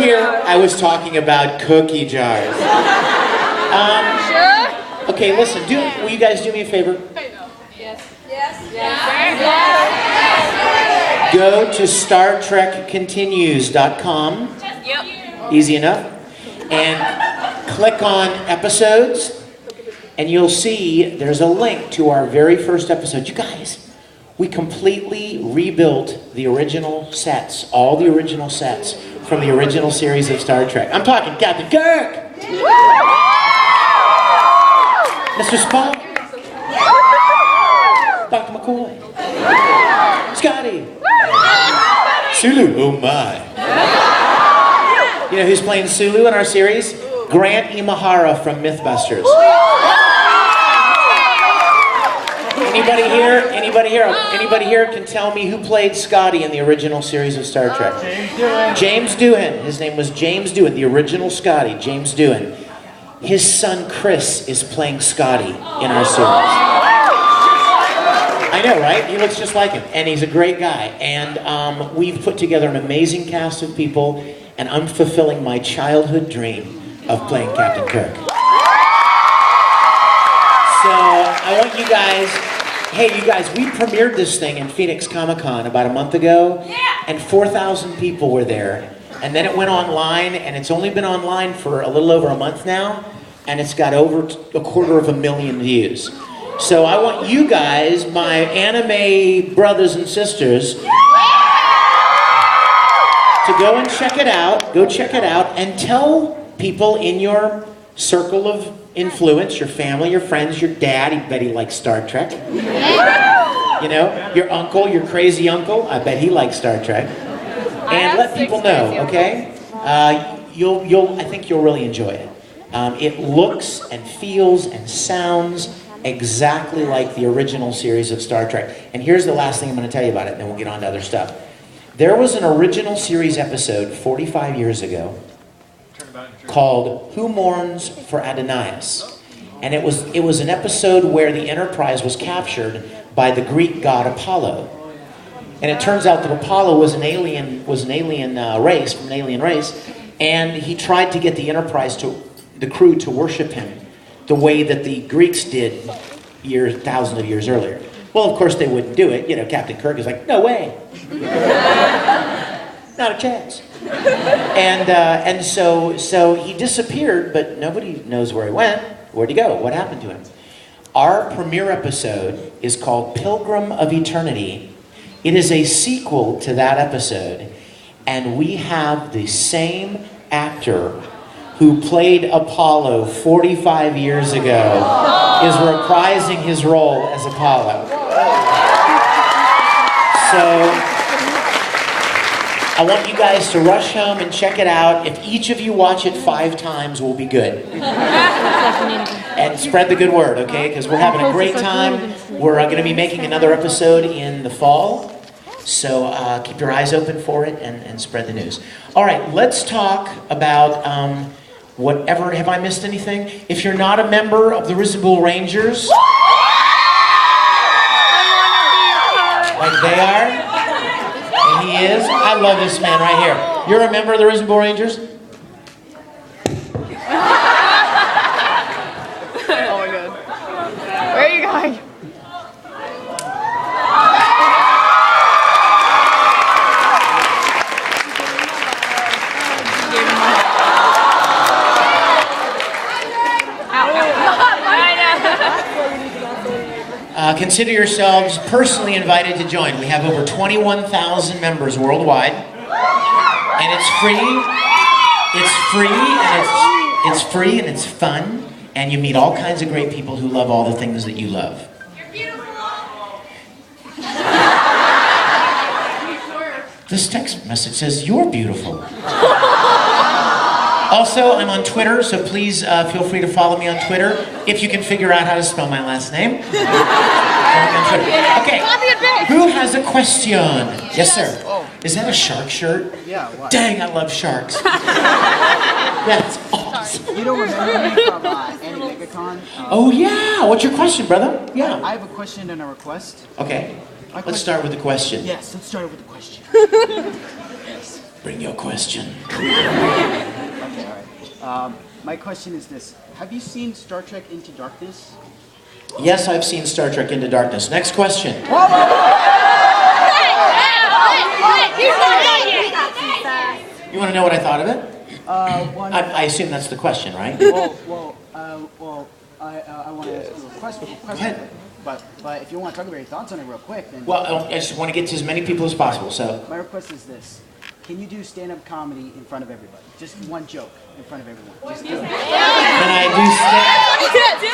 here, I was talking about cookie jars. Sure? Okay, listen, will you guys do me a favor? Yes. Yes. Yes. Go to StarTrekContinues.com. Yep. Easy enough. And click on episodes, and you'll see there's a link to our very first episode. You guys, we completely rebuilt the original sets, all the original sets from the original series of Star Trek. I'm talking Captain Kirk, Mr. Spock, Dr. McCoy, Scotty, Sulu, oh my. You know who's playing Sulu in our series? Grant Imahara from Mythbusters. Anybody here can tell me who played Scotty in the original series of Star Trek? James Doohan. His name was James Doohan, the original Scotty, James Doohan. His son Chris is playing Scotty in our series. I know, right? He looks just like him, and he's a great guy. And we've put together an amazing cast of people, and I'm fulfilling my childhood dream of playing Captain Kirk. So I want you guys, hey you guys, we premiered this thing in Phoenix Comic-Con about a month ago, and 4,000 people were there. And then it went online, and it's only been online for a little over a month now, and it's got over 250,000 views. So I want you guys, my anime brothers and sisters, to go and check it out. Go check it out and tell people in your circle of influence, your family, your friends, your dad, I bet he likes Star Trek. You know, your uncle, your crazy uncle, I bet he likes Star Trek. And let people know, okay? I think you'll really enjoy it. It looks and feels and sounds exactly like the original series of Star Trek. And here's the last thing I'm going to tell you about it, and then we'll get on to other stuff. There was an original series episode 45 years ago called Who Mourns for Adonais? And it was an episode where the Enterprise was captured by the Greek god Apollo. And it turns out that Apollo was an alien race, from an alien race, and he tried to get the Enterprise the crew to worship him the way that the Greeks did thousands of years earlier. Well, of course they wouldn't do it. You know, Captain Kirk is like, no way. Not a chance. And so he disappeared, but nobody knows where he went. Where'd he go? What happened to him? Our premiere episode is called Pilgrim of Eternity. It is a sequel to that episode, and we have the same actor who played Apollo 45 years ago is reprising his role as Apollo. So I want you guys to rush home and check it out. If each of you watch it 5 times, we'll be good. And spread the good word, okay? Because we're having a great time. We're going to be making another episode in the fall. So keep your eyes open for it and spread the news. All right, let's talk about whatever. Have I missed anything? If you're not a member of the Risible Rangers, like they are, and he is. I love this man right here. You're a member of the Risible Rangers? Oh my god. Where are you going? Consider yourselves personally invited to join. We have over 21,000 members worldwide, and it's free. It's free and it's fun, and you meet all kinds of great people who love all the things that you love. You're beautiful. This text message says you're beautiful. Also, I'm on Twitter, so please feel free to follow me on Twitter if you can figure out how to spell my last name. Okay, who has a question? Yes, sir. Is that a shark shirt? Yeah. Why? Dang, I love sharks. That's awesome. You don't remember me from Anime-Con? Oh yeah, what's your question, brother? Yeah. I have a question and a request. Okay, let's start with the question. Yes, let's start with the question. Bring your question. Okay, all right. My question is this. Have you seen Star Trek Into Darkness? Yes, I've seen Star Trek Into Darkness. Next question. He's not done yet. You want to know what I thought of it? One. I assume that's the question, right? I want to ask you a question. ahead. But if you want to talk about your thoughts on it real quick, then... Well, I just want to get to as many people as possible, so... My request is this. Can you do stand-up comedy in front of everybody? Just one joke in front of everyone. Just do it. Can I do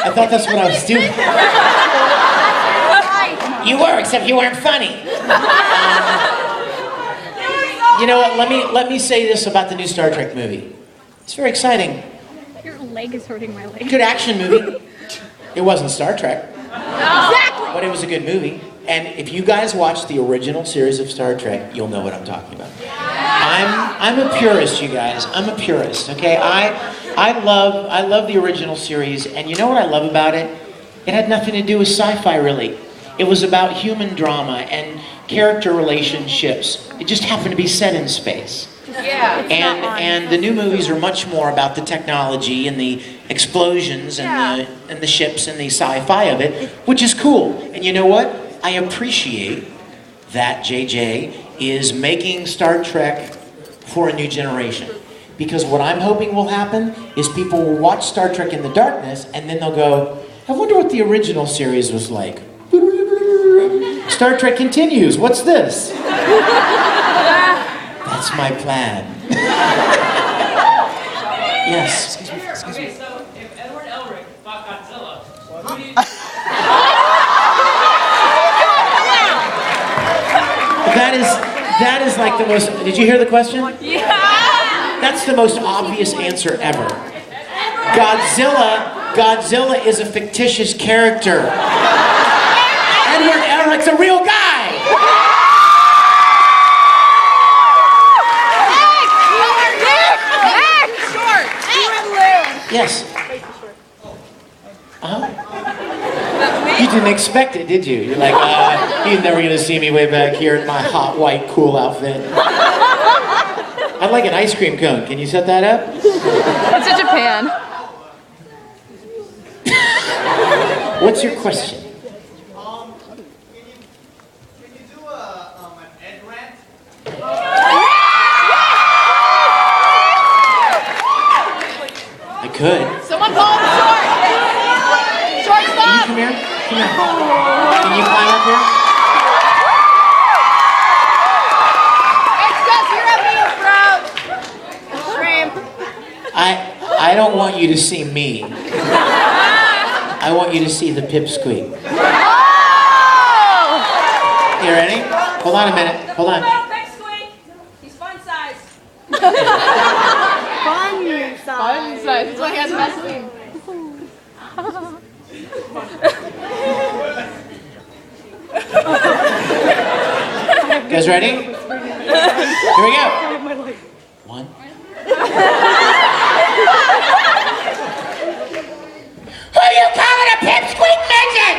I thought that's what I was doing. You were, except you weren't funny. You know what? Let me say this about the new Star Trek movie. It's very exciting. Your leg is hurting my leg. Good action movie. It wasn't Star Trek, Exactly. but it was a good movie. And if you guys watch the original series of Star Trek, you'll know what I'm talking about. I'm a purist, you guys. I'm a purist. Okay, I love the original series, and you know what I love about it? It had nothing to do with sci-fi, really. It was about human drama and character relationships. It just happened to be set in space. Yeah. And the new movies are much more about the technology and the explosions and the ships and the sci-fi of it, which is cool. And you know what? I appreciate that JJ is making Star Trek for a new generation. Because what I'm hoping will happen is people will watch Star Trek in the Darkness and then they'll go, I wonder what the original series was like. Star Trek continues. What's this? That's my plan. Yes. Excuse me. So if Edward Elric fought Godzilla, who do you... That is like the most... Did you hear the question? Yeah. That's the most obvious answer ever. Godzilla is a fictitious character. Edward Elric's a real guy. Yes. You didn't expect it, did you? You're like, he's never gonna see me way back here in my hot, white, cool outfit. I'd like an ice cream cone. Can you set that up? It's in Japan. What's your question? Can you do an Ed rant? I could. Someone call him short. Can you Shortstop. come here? Come here. Can you climb up here? It's because you're a mean shrimp. I don't want you to see me. I want you to see the pipsqueak. Oh! You ready? Hold on a minute. Hold on. He's fun size. Fun size. That's why he has Vaseline. You guys ready? Here we go. One. Who are you calling a pipsqueak midget?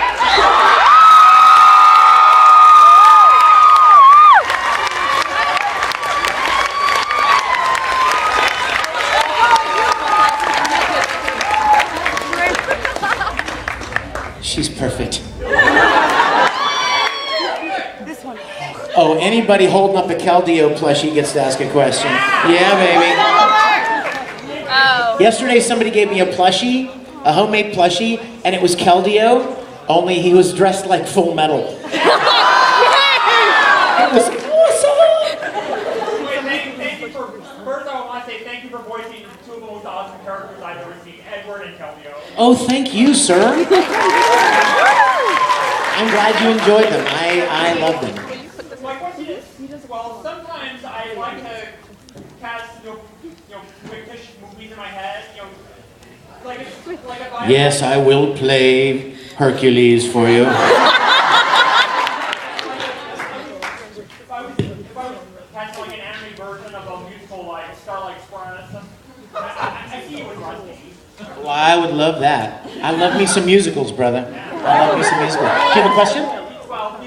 She's perfect. Oh, anybody holding up a Caldeo plushie gets to ask a question. Yeah, baby. Oh. Yesterday somebody gave me a plushie, a homemade plushie, and it was Caldeo, only he was dressed like Full Metal. It was awesome! Thank you for... First, I want to say thank you for voicing two of the most awesome characters I've ever seen, Edward and Kelvio. Oh, thank you, sir. I'm glad you enjoyed them. I love them. My question is, well, sometimes I like to cast, fictitious movies in my head, like if I... Yes, I will play Hercules for you. If I was casting like an anime version of a musical like Starlight Express, I see it with Rusty. Well, I would love that. I love me some musicals, brother. I love me some musicals. Do you have a question? Well,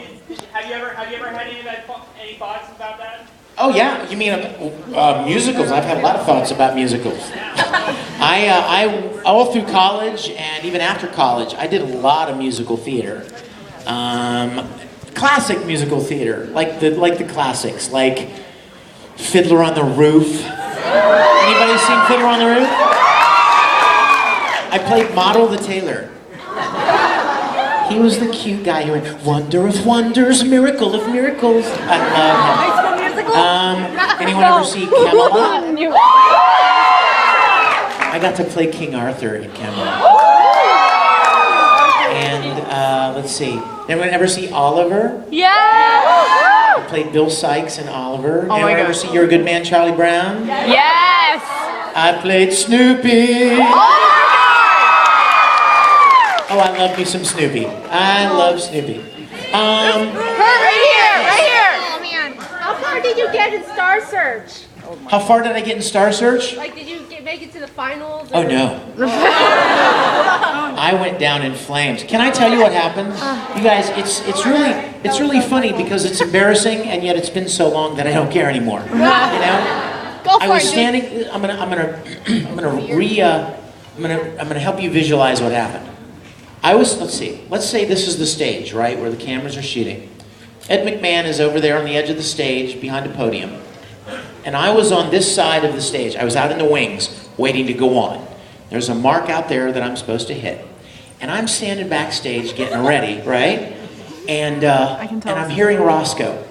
have you ever had any thoughts about that? Oh yeah, you mean musicals? I've had a lot of thoughts about musicals. I all through college and even after college, I did a lot of musical theater. Classic musical theater, like the classics, like Fiddler on the Roof. Anybody seen Fiddler on the Roof? I played Model the Tailor. He was the cute guy who went, "Wonder of wonders, miracle of miracles." I love him. Anyone ever see Camelot? I got to play King Arthur in Camelot. And let's see. Anyone ever see Oliver? Yeah! I played Bill Sykes in Oliver. Oh my Anyone ever God. see You're a Good Man, Charlie Brown? Yes! I played Snoopy. Oh, I love me some Snoopy. I love Snoopy. Right here! Right here! Oh man, how far did you get in Star Search? How far did I get in Star Search? Like, did you make it to the finals? Oh no. I went down in flames. Can I tell you what happened? You guys, it's really funny because it's embarrassing and yet it's been so long that I don't care anymore. You know? Go for I was it, standing. I'm gonna help you visualize what happened. Let's say this is the stage, right, where the cameras are shooting. Ed McMahon is over there on the edge of the stage behind a podium. And I was on this side of the stage. I was out in the wings waiting to go on. There's a mark out there that I'm supposed to hit. And I'm standing backstage getting ready, right? And I'm hearing Roscoe.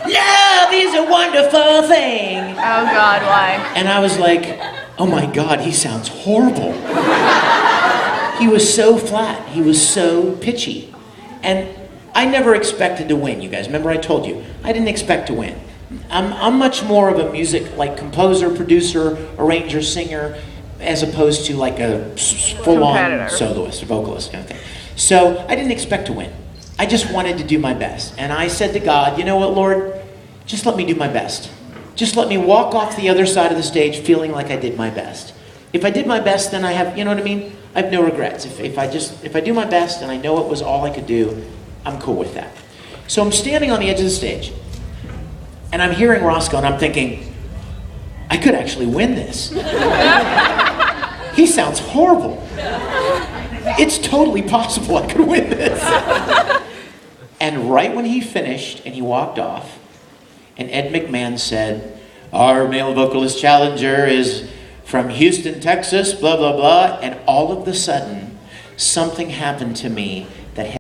Love is a wonderful thing. Oh God, why? And I was like, oh my God, he sounds horrible. He was so flat. He was so pitchy. And I never expected to win, you guys. Remember I told you, I didn't expect to win. I'm much more of a music, like composer, producer, arranger, singer, as opposed to like a full-on soloist, vocalist kind of thing. So I didn't expect to win. I just wanted to do my best. And I said to God, you know what, Lord? Just let me do my best. Just let me walk off the other side of the stage feeling like I did my best. If I did my best, then I have, you know what I mean? I have no regrets. If I do my best and I know it was all I could do, I'm cool with that. So I'm standing on the edge of the stage, and I'm hearing Roscoe, and I'm thinking, I could actually win this. He sounds horrible. It's totally possible I could win this. And right when he finished and he walked off, and Ed McMahon said, our male vocalist challenger is from Houston, Texas, blah, blah, blah. And all of a sudden, something happened to me